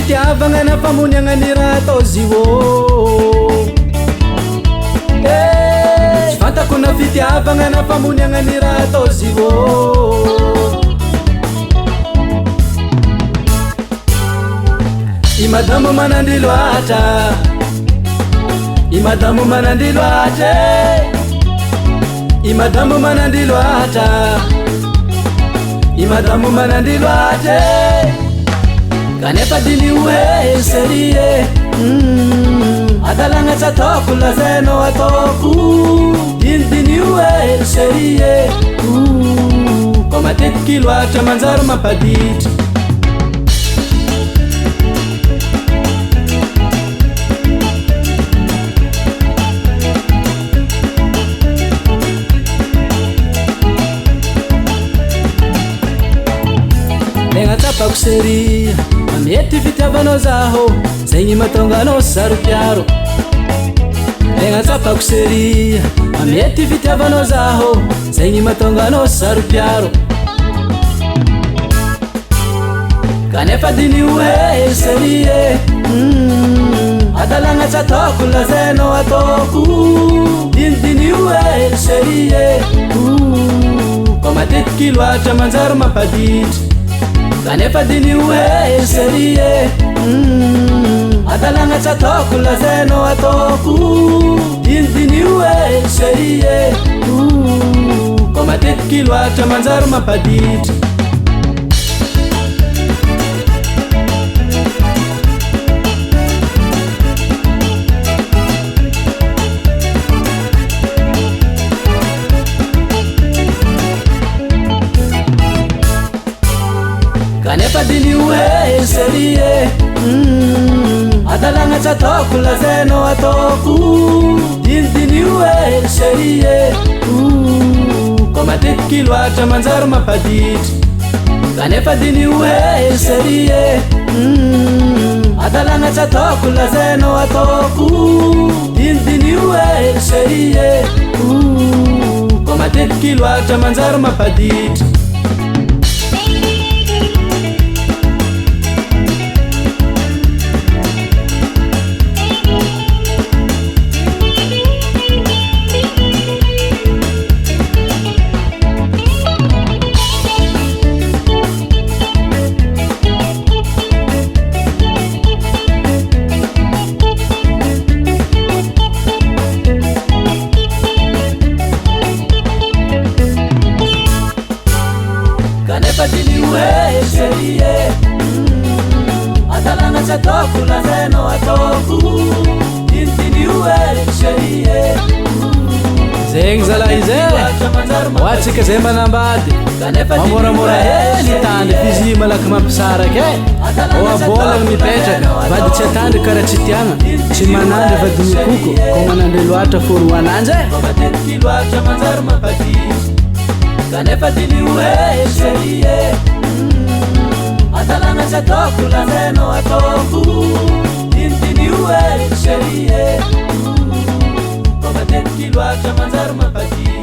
fitiavagna na famuniagna ny raha atao zio tsy fantako na fitiavagna na famuniagna ny raha atao zio I madamo manandry loatra I madamo manandry loatra I madamo manandry loatra I madamo manandry loatra kanefa diny hoe serie adalagna tsy ataoko lazainao ataoko diny hoe serie ko matetiky loatra manjary mampaditra Tsapako seria mety fitiavanao zaho zegny mahatonga anao saropiaro Legna tsapako seria mety fitiavanao zaho zegny mahatonga anao saropiaro kanefa diny hoe serie adalagna tsy ataoko lazainao ataoko diny hoe serie ko matetiky loatra manjary mampaditra kanefa diny hoe serie adalagna tsy ataoko lazainao ataoko diny hoe serie ko matetiky loatra manjary mampaditra kanefa diny hoe serie adalagna tsy ataoko lazainao ataoko diny hoe serie ko matetiky loatra manjary mampaditra kanefa diny hoe serie adalagna tsy ataoko lazainao ataoko diny hoe serie ko matetiky loatra manjary mampaditra kanefa diny hoe serie adalagna tsy ataoko lazainao ataoko diny hoe serie zegny zalahy zay hoatsika zay manambady mamoramora hely tandry fizy malaky mampisaraky o abolagna mipetraka vady tsy atandry karaha tsy tiagna tsy manandry vady mikoko ko manandry loatra foro ananjy matetiky loatra manjary mampaditra kanefa diny hoe serie adalagna tsy ataoko lazainao ataoko diny hoe serie ko matetiky loatra manjary mampaditra